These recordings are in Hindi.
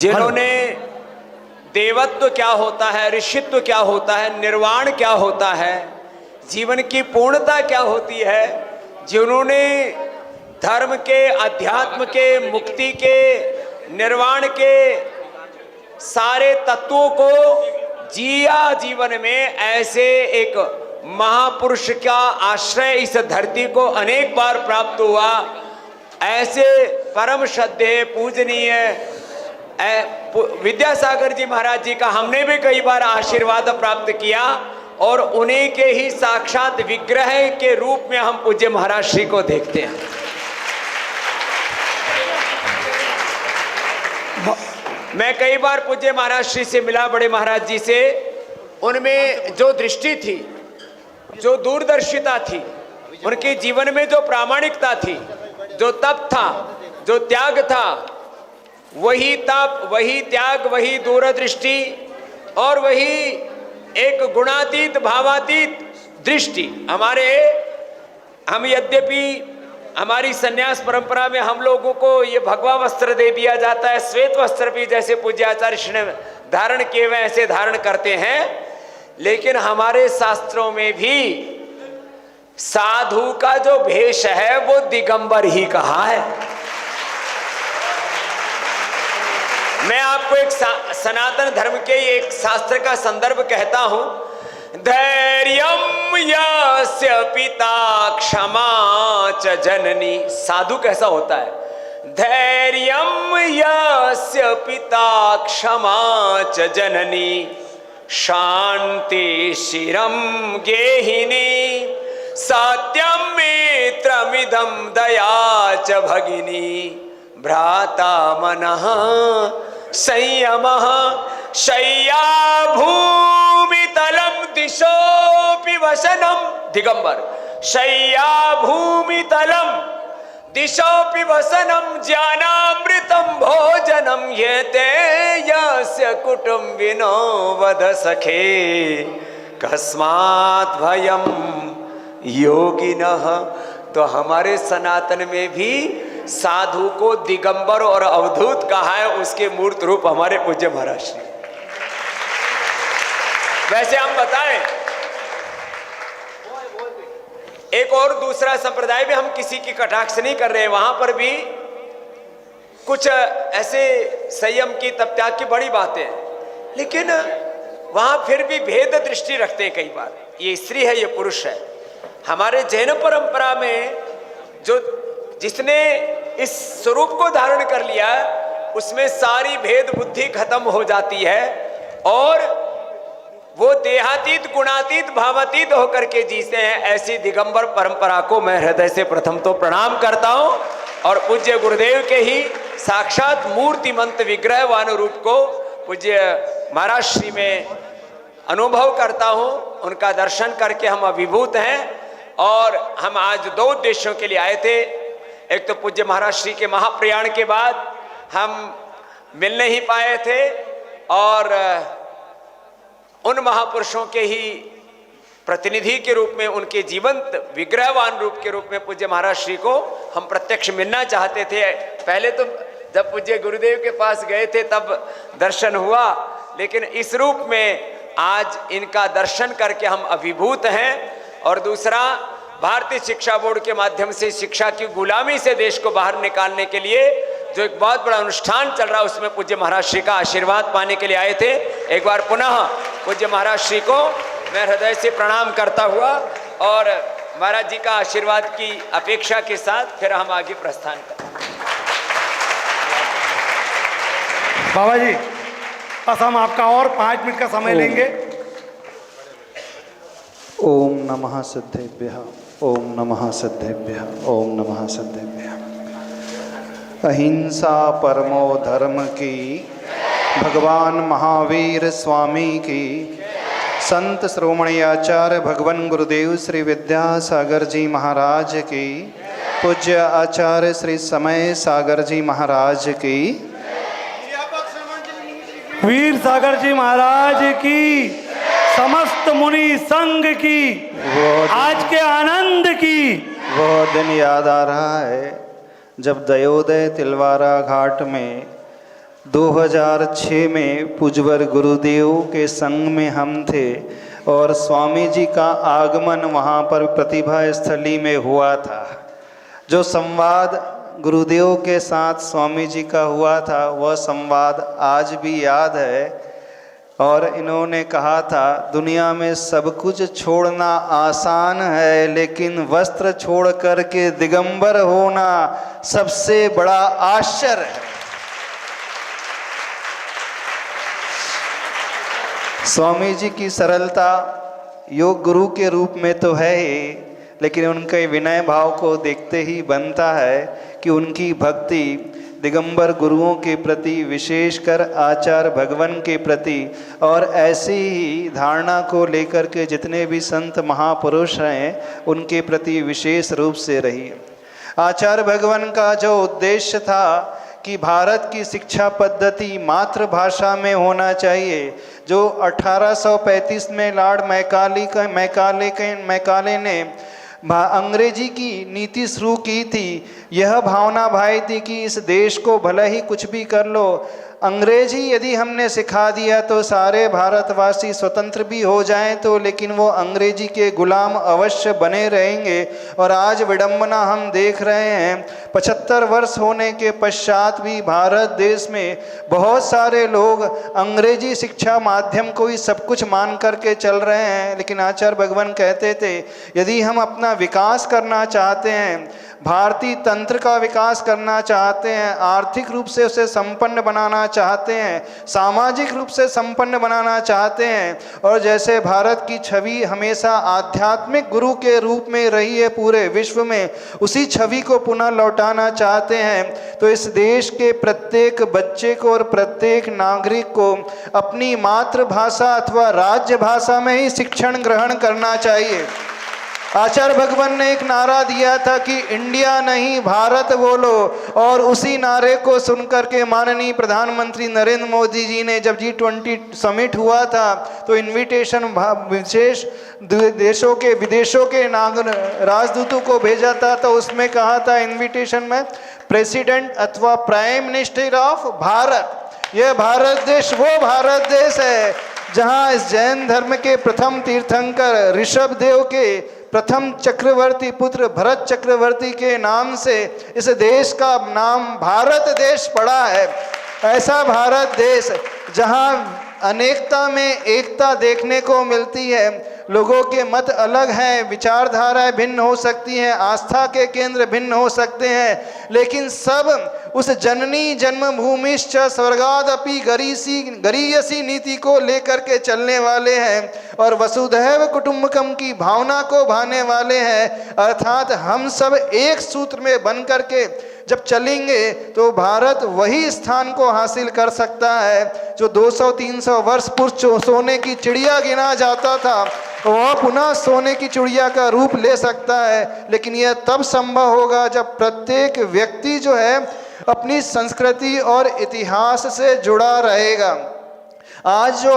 जिन्होंने देवत्व क्या होता है, ऋषित्व क्या होता है, निर्वाण क्या होता है, जीवन की पूर्णता क्या होती है, जिन्होंने धर्म के, अध्यात्म के, मुक्ति के, निर्वाण के सारे तत्वों को जिया जीवन में, ऐसे एक महापुरुष का आश्रय इस धरती को अनेक बार प्राप्त हुआ। ऐसे परम श्रद्धेय पूजनीय विद्यासागर जी महाराज जी का हमने भी कई बार आशीर्वाद प्राप्त किया और उन्हीं के ही साक्षात विग्रह के रूप में हम पूज्य महाराज श्री को देखते हैं। मैं कई बार पूज्य महाराज श्री से मिला, बड़े महाराज जी से। उनमें जो दृष्टि थी, जो दूरदर्शिता थी, उनके जीवन में जो प्रामाणिकता थी, जो तप था, जो त्याग था, वही तप, वही त्याग, वही दूरदृष्टि और वही एक गुणातीत भावातीत दृष्टि हम यद्यपि हमारी संन्यास परंपरा में हम लोगों को ये भगवा वस्त्र दे दिया जाता है, श्वेत वस्त्र भी जैसे पूज्य आचार्य श्री ने धारण किए हुए ऐसे धारण करते हैं, लेकिन हमारे शास्त्रों में भी साधु का जो भेष है वो दिगंबर ही कहा है। मैं आपको एक सनातन धर्म के एक शास्त्र का संदर्भ कहता हूं। धैर्यम यस्य पिता क्षमा च जननी। साधु कैसा होता है? धैर्यम यस्य पिता क्षमा च जननी, शांति शिरम गेहिनी, सत्यम मित्रमिदं दया च भगिनी, भ्राता मनः संयमः शय्या भूमितलं दिशोऽपि वसनं। दिगंबर। शय्या भूमितलं दिशोऽपि वसनं, ज्ञानामृतं भोजनं येते यस्य कुटुम्बिनो वद सखे, कस्मात् भयं योगिनः। तो हमारे सनातन में भी साधु को दिगंबर और अवधूत कहा है, उसके मूर्त रूप हमारे पूज्य महाराज श्री। वैसे हम बताएं, एक और दूसरा संप्रदाय भी, हम किसी की कटाक्ष नहीं कर रहे, वहां पर भी कुछ ऐसे संयम की, तप त्याग की बड़ी बातें हैं, लेकिन वहां फिर भी भेद दृष्टि रखते हैं कई बार। ये स्त्री है, ये पुरुष है। हमारे जैन परंपरा में जो जिसने इस स्वरूप को धारण कर लिया, उसमें सारी भेद बुद्धि खत्म हो जाती है और वो देहातीत, गुणातीत, भावातीत होकर के जीते हैं। ऐसी दिगंबर परंपरा को मैं हृदय से प्रथम तो प्रणाम करता हूं और पूज्य गुरुदेव के ही साक्षात मूर्तिमंत विग्रहवान रूप को पूज्य महाराज श्री में अनुभव करता हूं। उनका दर्शन करके हम अभिभूत हैं और हम आज दो उद्देश्यों के लिए आए थे। एक तो पूज्य महाराज श्री के महाप्रयाण के बाद हम मिल नहीं पाए थे और उन महापुरुषों के ही प्रतिनिधि के रूप में, उनके जीवंत विग्रहवान रूप के रूप में पूज्य महाराज श्री को हम प्रत्यक्ष मिलना चाहते थे। पहले तो जब पूज्य गुरुदेव के पास गए थे तब दर्शन हुआ, लेकिन इस रूप में आज इनका दर्शन करके हम अभिभूत हैं। और दूसरा, भारतीय शिक्षा बोर्ड के माध्यम से शिक्षा की गुलामी से देश को बाहर निकालने के लिए जो एक बहुत बड़ा अनुष्ठान चल रहा है, उसमें पूज्य महाराज श्री का आशीर्वाद पाने के लिए आए थे। एक बार पुनः पूज्य महाराज श्री को मैं हृदय से प्रणाम करता हुआ और महाराज जी का आशीर्वाद की अपेक्षा के साथ फिर हम आगे प्रस्थान करें। बाबा जी, बस हम आपका और 5 मिनट का समय लेंगे। ओम नमः सिद्धेभ्यः, ओम नमः सिद्धेभ्यः, ओम नमः सिद्धेभ्यः। अहिंसा परमो धर्म की, भगवान महावीर स्वामी की, संत श्रोमणी आचार्य भगवान गुरुदेव श्री विद्यासागर जी महाराज की, पूज्य आचार्य श्री समय सागर जी महाराज की, वीर सागर जी महाराज की, समस्त मुनि संघ की, आज के आनंद की। वो दिन याद आ रहा है जब दयोदय तिलवारा घाट में 2006 में पूज्यवर गुरुदेव के संग में हम थे और स्वामी जी का आगमन वहाँ पर प्रतिभा स्थली में हुआ था। जो संवाद गुरुदेव के साथ स्वामी जी का हुआ था वह संवाद आज भी याद है। और इन्होंने कहा था, दुनिया में सब कुछ छोड़ना आसान है, लेकिन वस्त्र छोड़ कर के दिगंबर होना सबसे बड़ा आश्चर्य है। स्वामी जी की सरलता योग गुरु के रूप में तो है ही, लेकिन उनके विनय भाव को देखते ही बनता है कि उनकी भक्ति दिगंबर गुरुओं के प्रति, विशेषकर आचार्य भगवान के प्रति, और ऐसी ही धारणा को लेकर के जितने भी संत महापुरुष हैं उनके प्रति विशेष रूप से रही। आचार्य भगवान का जो उद्देश्य था कि भारत की शिक्षा पद्धति मातृभाषा में होना चाहिए, जो 1835 में लॉर्ड मैकाले ने अंग्रेजी की नीति शुरू की थी, यह भावना भाई थी कि इस देश को भले ही कुछ भी कर लो, अंग्रेजी यदि हमने सिखा दिया तो सारे भारतवासी स्वतंत्र भी हो जाएं तो, लेकिन वो अंग्रेजी के गुलाम अवश्य बने रहेंगे। और आज विडंबना हम देख रहे हैं, 75 वर्ष होने के पश्चात भी भारत देश में बहुत सारे लोग अंग्रेजी शिक्षा माध्यम को ही सब कुछ मान करके चल रहे हैं। लेकिन आचार्य भगवान कहते थे, यदि हम अपना विकास करना चाहते हैं, भारतीय तंत्र का विकास करना चाहते हैं, आर्थिक रूप से उसे संपन्न बनाना चाहते हैं, सामाजिक रूप से संपन्न बनाना चाहते हैं, और जैसे भारत की छवि हमेशा आध्यात्मिक गुरु के रूप में रही है पूरे विश्व में, उसी छवि को पुनः लौटाना चाहते हैं, तो इस देश के प्रत्येक बच्चे को और प्रत्येक नागरिक को अपनी मातृभाषा अथवा राज्य भाषा में ही शिक्षण ग्रहण करना चाहिए। आचार्य भगवान ने एक नारा दिया था कि इंडिया नहीं भारत बोलो, और उसी नारे को सुनकर के माननीय प्रधानमंत्री नरेंद्र मोदी जी ने जब G20 समिट हुआ था तो इनविटेशन विशेष देशों के विदेशों के राजदूतों को भेजा था, तो उसमें कहा था इनविटेशन में, प्रेसिडेंट अथवा प्राइम मिनिस्टर ऑफ भारत। यह भारत देश वो भारत देश है जहाँ इस जैन धर्म के प्रथम तीर्थंकर ऋषभ देव के प्रथम चक्रवर्ती पुत्र भरत चक्रवर्ती के नाम से इस देश का नाम भारत देश पड़ा है। ऐसा भारत देश जहाँ अनेकता में एकता देखने को मिलती है, लोगों के मत अलग हैं, विचारधाराएं भिन्न हो सकती हैं, आस्था के केंद्र भिन्न हो सकते हैं, लेकिन सब उस जननी जन्मभूमिश्च स्वर्गादपि गरीयसी नीति को लेकर के चलने वाले हैं और वसुधैव कुटुंबकम की भावना को भाने वाले हैं। अर्थात हम सब एक सूत्र में बन करके जब चलेंगे तो भारत वही स्थान को हासिल कर सकता है जो 200-300 वर्ष पूर्व सोने की चिड़िया गिना जाता था, वह पुनः सोने की चिड़िया का रूप ले सकता है। लेकिन यह तब संभव होगा जब प्रत्येक व्यक्ति जो है अपनी संस्कृति और इतिहास से जुड़ा रहेगा। आज जो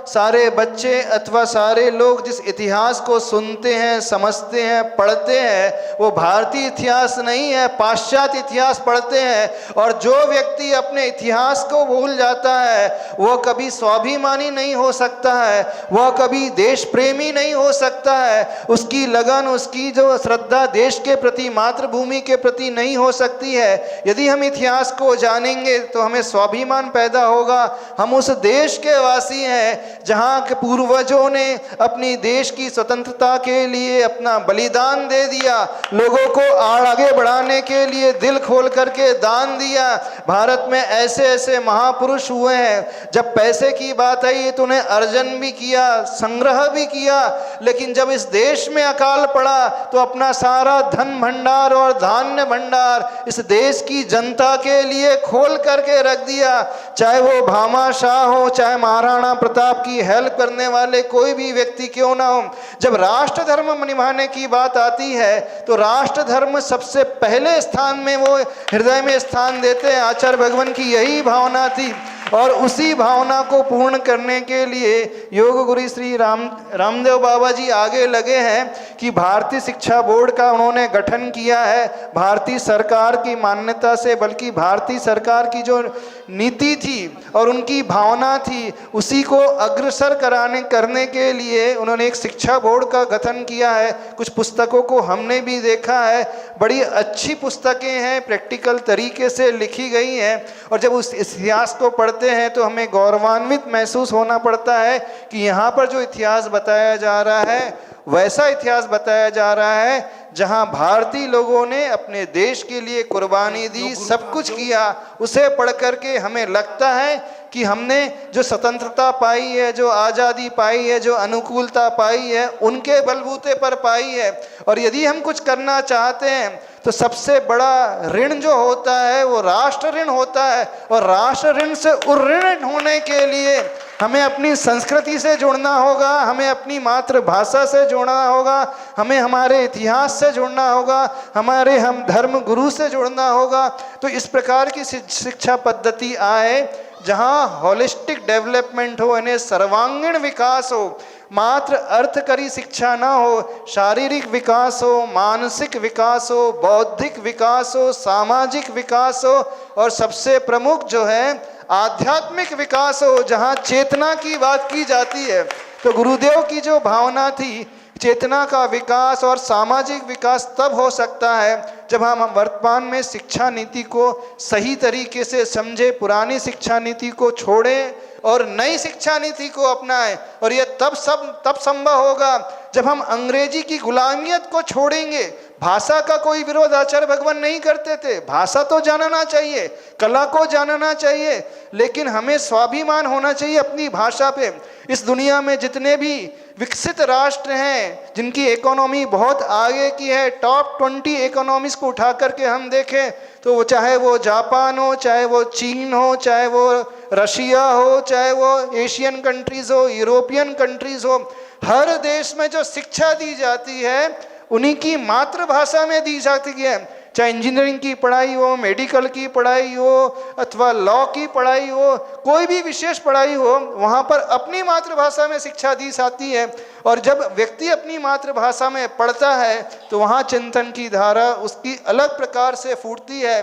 सारे बच्चे अथवा सारे लोग जिस इतिहास को सुनते हैं, समझते हैं, पढ़ते हैं, वो भारतीय इतिहास नहीं है, पाश्चात्य इतिहास पढ़ते हैं। और जो व्यक्ति अपने इतिहास को भूल जाता है वह कभी स्वाभिमानी नहीं हो सकता है, वह कभी देश प्रेमी नहीं हो सकता है, उसकी लगन, उसकी जो श्रद्धा देश के प्रति, मातृभूमि के प्रति नहीं हो सकती है। यदि हम इतिहास को जानेंगे तो हमें स्वाभिमान पैदा होगा, हम उस देश के वासी हैं जहां के पूर्वजों ने अपनी देश की स्वतंत्रता के लिए अपना बलिदान दे दिया, लोगों को आगे बढ़ाने के लिए दिल खोल करके दान दिया। भारत में ऐसे ऐसे महापुरुष हुए हैं, जब पैसे की बात आई तो उन्हें अर्जन भी किया, संग्रह भी किया, लेकिन जब इस देश में अकाल पड़ा तो अपना सारा धन भंडार और धान्य भंडार इस देश की जनता के लिए खोल करके रख दिया। चाहे वो भामा शाह हो, चाहे महाराणा प्रताप की हेल्प करने वाले कोई भी व्यक्ति क्यों ना हो, जब राष्ट्र धर्म निभाने की बात आती है तो राष्ट्र धर्म सबसे पहले स्थान में वो हृदय में स्थान देते हैं। आचार्य भगवान की यही भावना थी। और उसी भावना को पूर्ण करने के लिए योग गुरु श्री रामदेव बाबा जी आगे लगे हैं कि भारतीय शिक्षा बोर्ड का उन्होंने गठन किया है। भारतीय सरकार की मान्यता से, बल्कि भारतीय सरकार की जो नीति थी और उनकी भावना थी, उसी को अग्रसर करने के लिए उन्होंने एक शिक्षा बोर्ड का गठन किया है। कुछ पुस्तकों को हमने भी देखा है, बड़ी अच्छी पुस्तकें हैं, प्रैक्टिकल तरीके से लिखी गई हैं। और जब उस इतिहास को पढ़ते हैं तो हमें गौरवान्वित महसूस होना पड़ता है कि यहाँ पर जो इतिहास बताया जा रहा है वैसा इतिहास बताया जा रहा है जहाँ भारतीय लोगों ने अपने देश के लिए कुर्बानी दी, सब कुछ किया। उसे पढ़ करके हमें लगता है कि हमने जो स्वतंत्रता पाई है, जो आज़ादी पाई है, जो अनुकूलता पाई है, उनके बलबूते पर पाई है। और यदि हम कुछ करना चाहते हैं तो सबसे बड़ा ऋण जो होता है वो राष्ट्र ऋण होता है। और राष्ट्र ऋण से उऋण होने के लिए हमें अपनी संस्कृति से जुड़ना होगा, हमें अपनी मातृभाषा से जुड़ना होगा, हमें हमारे इतिहास से जुड़ना होगा, हमारे हम धर्म गुरु से जुड़ना होगा। तो इस प्रकार की शिक्षा पद्धति आए जहाँ होलिस्टिक डेवलपमेंट हो, यानी सर्वांगीण विकास हो, मात्र अर्थकरी शिक्षा ना हो, शारीरिक विकास हो, मानसिक विकास हो, बौद्धिक विकास हो, सामाजिक विकास हो, और सबसे प्रमुख जो है आध्यात्मिक विकास हो, जहाँ चेतना की बात की जाती है। तो गुरुदेव की जो भावना थी, चेतना का विकास और सामाजिक विकास तब हो सकता है जब हम वर्तमान में शिक्षा नीति को सही तरीके से समझे, पुरानी शिक्षा नीति को छोड़ें और नई शिक्षा नीति को अपनाएं। और यह तब संभव होगा जब हम अंग्रेजी की गुलामियत को छोड़ेंगे। भाषा का कोई विरोध आचार्य भगवान नहीं करते थे, भाषा तो जानना चाहिए, कला को जानना चाहिए, लेकिन हमें स्वाभिमान होना चाहिए अपनी भाषा पे। इस दुनिया में जितने भी विकसित राष्ट्र हैं जिनकी इकोनॉमी बहुत आगे की है, टॉप 20 इकोनॉमीज को उठा करके हम देखें तो वो चाहे वो जापान हो, चाहे वो चीन हो, चाहे वो रशिया हो, चाहे वो एशियन कंट्रीज हो, यूरोपियन कंट्रीज हो, हर देश में जो शिक्षा दी जाती है उन्हीं की मातृभाषा में दी जाती है। चाहे इंजीनियरिंग की पढ़ाई हो, मेडिकल की पढ़ाई हो, अथवा लॉ की पढ़ाई हो, कोई भी विशेष पढ़ाई हो, वहाँ पर अपनी मातृभाषा में शिक्षा दी जाती है। और जब व्यक्ति अपनी मातृभाषा में पढ़ता है तो वहाँ चिंतन की धारा उसकी अलग प्रकार से फूटती है।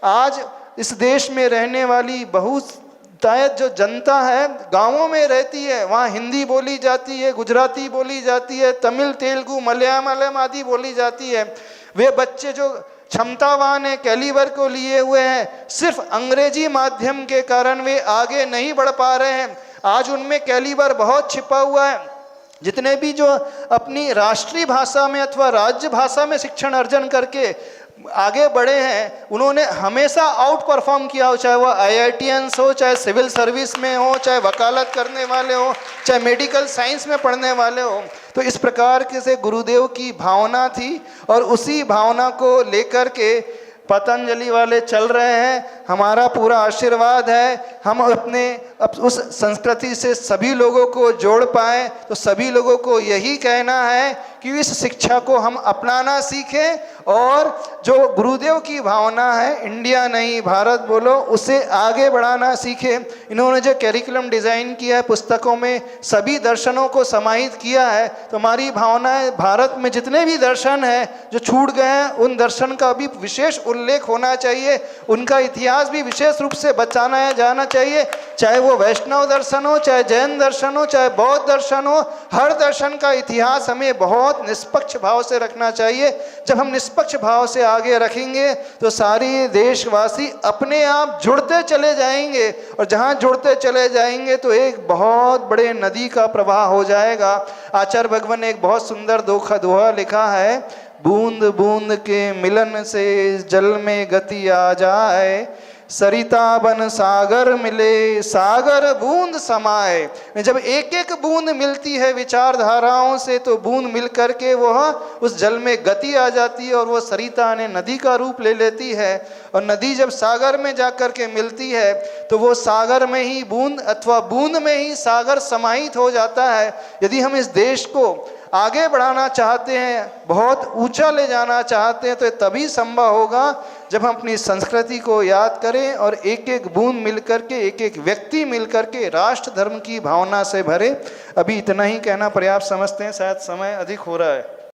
आज इस देश में रहने वाली बहुतायत जो जनता है गांवों में रहती है, वहाँ हिंदी बोली जाती है, गुजराती बोली जाती है, तमिल, तेलुगु, मलयालम आदि बोली जाती है। वे बच्चे जो क्षमतावान है, कैलिबर को लिए हुए हैं, सिर्फ अंग्रेजी माध्यम के कारण वे आगे नहीं बढ़ पा रहे हैं। आज उनमें कैलिबर बहुत छिपा हुआ है। जितने भी जो अपनी राष्ट्रीय भाषा में अथवा राज्य भाषा में शिक्षण अर्जन करके आगे बढ़े हैं, उन्होंने हमेशा आउट परफॉर्म किया हो, चाहे वो IITians हो, चाहे सिविल सर्विस में हो, चाहे वकालत करने वाले हो, चाहे मेडिकल साइंस में पढ़ने वाले हो। तो इस प्रकार के से गुरुदेव की भावना थी और उसी भावना को लेकर के पतंजलि वाले चल रहे हैं। हमारा पूरा आशीर्वाद है हम उस संस्कृति से सभी लोगों को जोड़ पाएँ। तो सभी लोगों को यही कहना है कि इस शिक्षा को हम अपनाना सीखें और जो गुरुदेव की भावना है, इंडिया नहीं भारत बोलो, उसे आगे बढ़ाना सीखें। इन्होंने जो कैरिकुलम डिज़ाइन किया है, पुस्तकों में सभी दर्शनों को समाहित किया है। तो हमारी भावना है भारत में जितने भी दर्शन हैं जो छूट गए हैं, उन दर्शन का भी विशेष उल्लेख होना चाहिए, उनका इतिहास भी विशेष रूप से बचाना जाना चाहिए। चाहे वो वैष्णव दर्शन हो, चाहे जैन दर्शन हो, चाहे बौद्ध दर्शन हो, हर दर्शन का इतिहास हमें बहुत निष्पक्ष भाव से रखना चाहिए। जब हम निष्पक्ष भाव से आगे रखेंगे तो सारी देशवासी अपने आप जुड़ते चले जाएंगे, और जहाँ जुड़ते चले जाएंगे तो एक बहुत बड़े नदी का प्रवाह हो जाएगा। आचार्य भगवान ने एक बहुत सुंदर दोहा लिखा है, बूंद बूंद के मिलन से जल में गति आ जाए, सरिता बन सागर मिले, सागर बूंद समाए। जब एक एक बूंद मिलती है विचारधाराओं से तो बूंद मिल करके वह उस जल में गति आ जाती है और वो सरिता ने नदी का रूप ले लेती है। और नदी जब सागर में जाकर के मिलती है तो वो सागर में ही बूंद अथवा बूंद में ही सागर समाहित हो जाता है। यदि हम इस देश को आगे बढ़ाना चाहते हैं, बहुत ऊंचा ले जाना चाहते हैं, तो तभी संभव होगा जब हम अपनी संस्कृति को याद करें और एक एक बूंद मिल करके, एक एक व्यक्ति मिल करके राष्ट्र धर्म की भावना से भरे। अभी इतना ही कहना पर्याप्त समझते हैं, शायद समय अधिक हो रहा है।